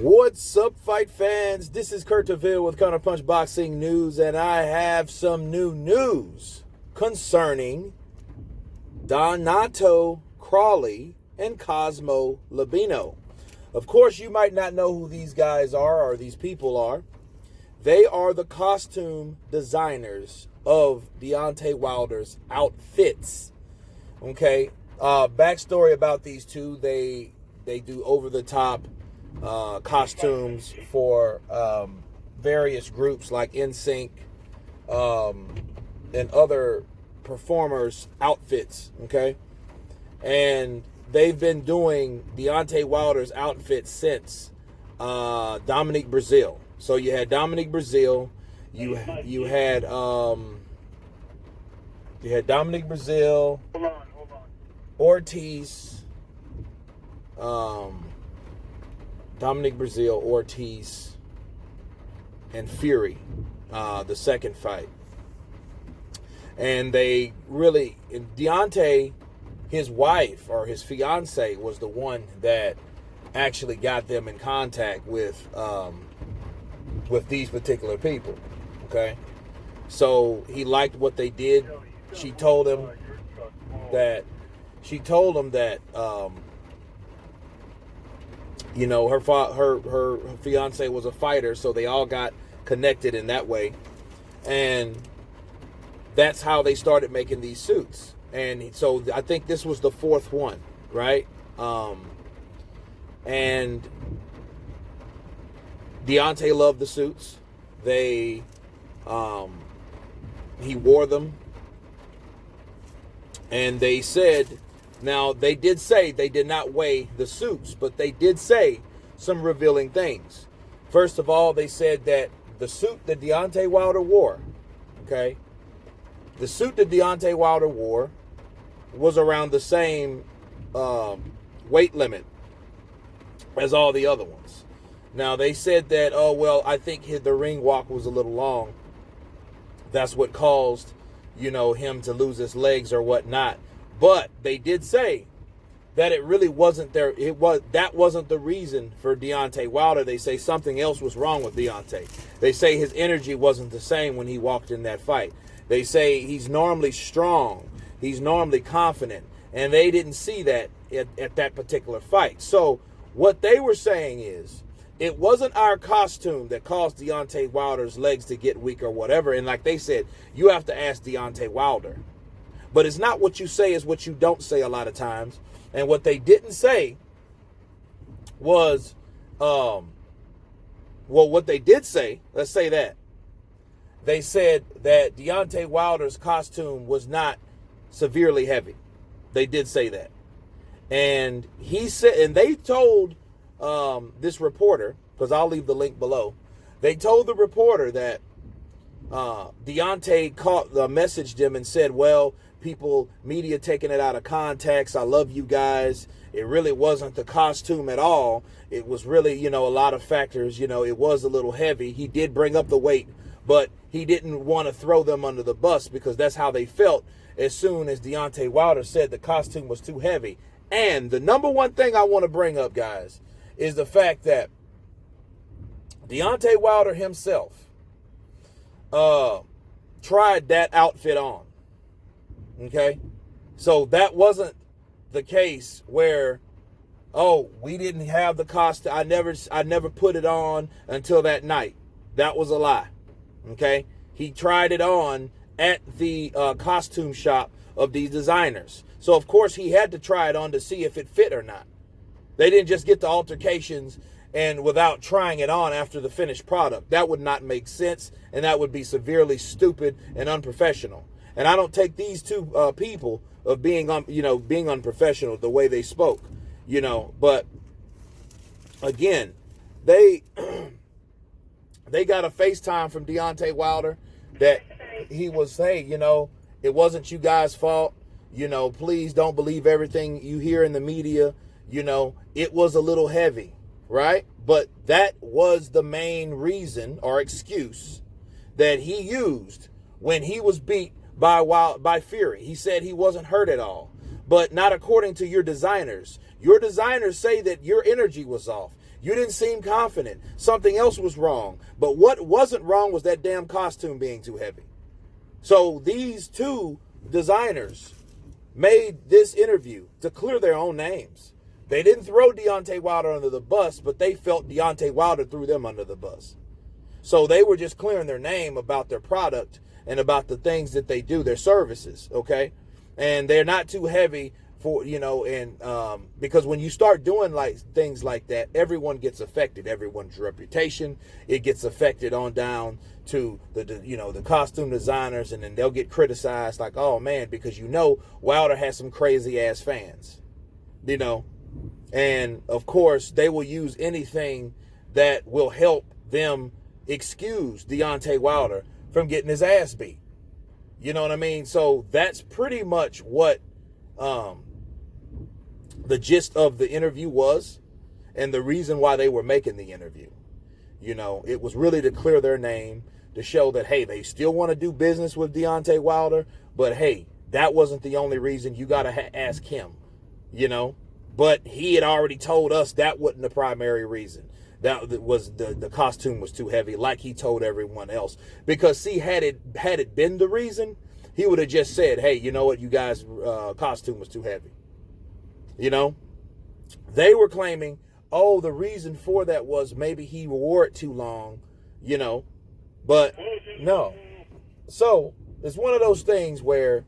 What's up, fight fans? This is Kurt DeVille with Counterpunch Boxing News, and I have some new news concerning Donato Crawley and Cosmo Labino. Of course, you might not know who these guys are or these people are. They are the costume designers of Deontay Wilder's outfits. Okay, backstory about these two: they do over-the-top costumes for various groups like NSYNC and other performers' outfits, okay? And they've been doing Deontay Wilder's outfits since Dominique Brazil. So you had Dominique Brazil, you had Dominique Brazil, Hold on. Ortiz, Dominic Brazil, Ortiz, and Fury, the second fight. And they really, Deontay, his wife or his fiance was the one that actually got them in contact with these particular people. Okay, so he liked what they did. She told him that you know, her fiance was a fighter, so they all got connected in that way. And that's how they started making these suits. And so I think this was the fourth one, right? And Deontay loved the suits. He wore them. And they said, now, they did say they did not weigh the suits, but they did say some revealing things. First of all, they said that the suit that Deontay Wilder wore, okay, the suit that Deontay Wilder wore was around the same weight limit as all the other ones. Now, they said that, oh, well, I think the ring walk was a little long. That's what caused, you know, him to lose his legs or whatnot. But they did say that it really wasn't that wasn't the reason for Deontay Wilder. They say something else was wrong with Deontay. They say his energy wasn't the same when he walked in that fight. They say he's normally strong, he's normally confident, and they didn't see that at that particular fight. So what they were saying is, it wasn't our costume that caused Deontay Wilder's legs to get weak or whatever. And like they said, you have to ask Deontay Wilder. But it's not what you say, is what you don't say a lot of times. And what they didn't say was, well, what they did say, let's say that. They said that Deontay Wilder's costume was not severely heavy. They did say that. And he said, and they told this reporter, because I'll leave the link below, they told the reporter that Deontay messaged him and said, well, media taking it out of context. I love you guys. It really wasn't the costume at all. It was really, you know, a lot of factors. You know, it was a little heavy. He did bring up the weight, but he didn't want to throw them under the bus because that's how they felt as soon as Deontay Wilder said the costume was too heavy. And the number one thing I want to bring up, guys, is the fact that Deontay Wilder himself tried that outfit on. Okay, so that wasn't the case where, oh, we didn't have the costume. I never put it on until that night. That was a lie. Okay, he tried it on at the costume shop of these designers. So of course he had to try it on to see if it fit or not. They didn't just get the altercations and without trying it on after the finished product. That would not make sense, and that would be severely stupid and unprofessional. And I don't take these two people of being being unprofessional the way they spoke, you know. But again, they got a FaceTime from Deontay Wilder that he was saying, you know, it wasn't you guys' fault. You know, please don't believe everything you hear in the media. You know, it was a little heavy, right? But that was the main reason or excuse that he used when he was beat by Fury. He said he wasn't hurt at all. but not according to your designers. Your designers say that your energy was off. You didn't seem confident. Something else was wrong. But what wasn't wrong was that damn costume being too heavy. So these two designers made this interview to clear their own names. They didn't throw Deontay Wilder under the bus, but they felt Deontay Wilder threw them under the bus. So they were just clearing their name about their product and about the things that they do, their services, okay? And they're not too heavy for, and because when you start doing like things like that, everyone gets affected. Everyone's reputation, it gets affected on down to the costume designers, and then they'll get criticized like, oh man, because Wilder has some crazy ass fans, and of course they will use anything that will help them excuse Deontay Wilder from getting his ass beat. You know what I mean? So that's pretty much what the gist of the interview was, and the reason why they were making the interview. It was really to clear their name, to show that, hey, they still want to do business with Deontay Wilder, but hey, that wasn't the only reason. You got to ask him, But he had already told us that wasn't the primary reason. That was the costume was too heavy, like he told everyone else. Because see, had it been the reason, he would have just said, hey, you know what, you guys' costume was too heavy. They were claiming, oh, the reason for that was maybe he wore it too long, but no. So it's one of those things where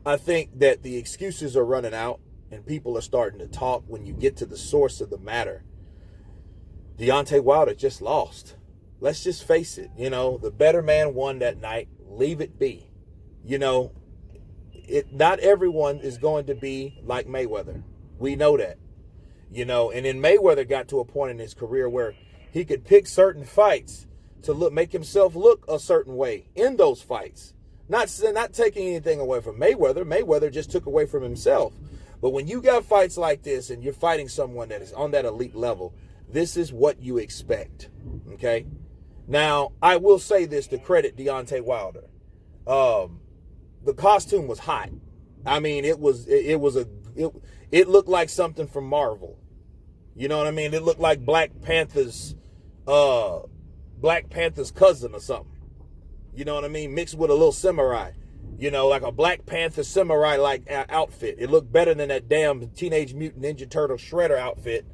I think that the excuses are running out and people are starting to talk when you get to the source of the matter. Deontay Wilder just lost. Let's just face it. The better man won that night. Leave it be. Not everyone is going to be like Mayweather. We know that. And then Mayweather got to a point in his career where he could pick certain fights to make himself look a certain way in those fights. Not taking anything away from Mayweather. Mayweather just took away from himself. But when you got fights like this and you're fighting someone that is on that elite level, this is what you expect. Okay? Now, I will say this to credit Deontay Wilder. The costume was hot. I mean, it looked like something from Marvel. You know what I mean? It looked like Black Panther's cousin or something. You know what I mean? Mixed with a little samurai. Like a Black Panther samurai-like outfit. It looked better than that damn Teenage Mutant Ninja Turtle Shredder outfit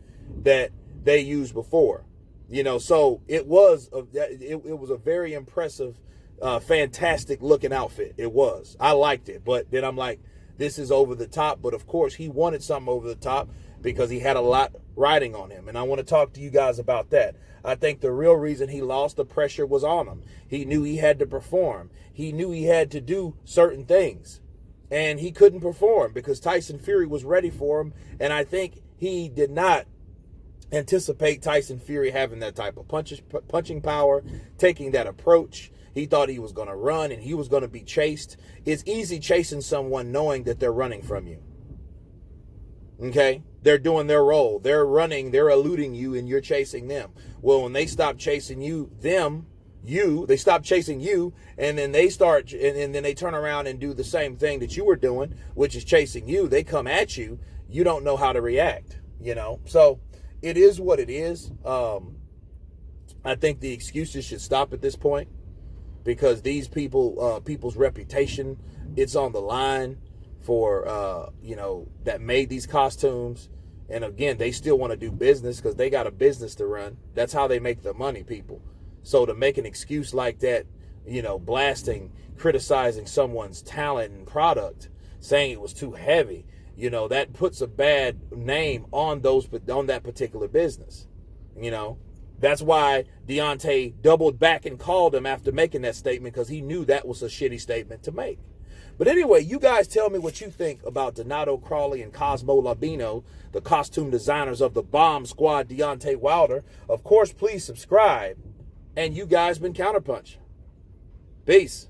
that they used before. So it was a very impressive, fantastic looking outfit. It was. I liked it. But then I'm like, this is over the top. But of course, he wanted something over the top because he had a lot riding on him. And I want to talk to you guys about that. I think the real reason he lost, the pressure was on him. He knew he had to perform. He knew he had to do certain things. And he couldn't perform because Tyson Fury was ready for him. And I think he did not anticipate Tyson Fury having that type of punching power, taking that approach. He thought he was going to run and he was going to be chased. It's easy chasing someone knowing that they're running from you. Okay? They're doing their role. They're running, they're eluding you, and you're chasing them. Well, when they stop chasing they stop chasing you, and then they start, and then they turn around and do the same thing that you were doing, which is chasing you. They come at you. You don't know how to react, So it is what it is. I think the excuses should stop at this point because these people's reputation, it's on the line for, that made these costumes. And again, they still want to do business because they got a business to run. That's how they make the money, people. So to make an excuse like that, blasting, criticizing someone's talent and product, saying it was too heavy, that puts a bad name on that particular business. That's why Deontay doubled back and called him after making that statement because he knew that was a shitty statement to make. But anyway, you guys tell me what you think about Donato Crawley and Cosmo Labino, the costume designers of the Bomb Squad, Deontay Wilder. Of course, please subscribe. And you guys been Counterpunch. Peace.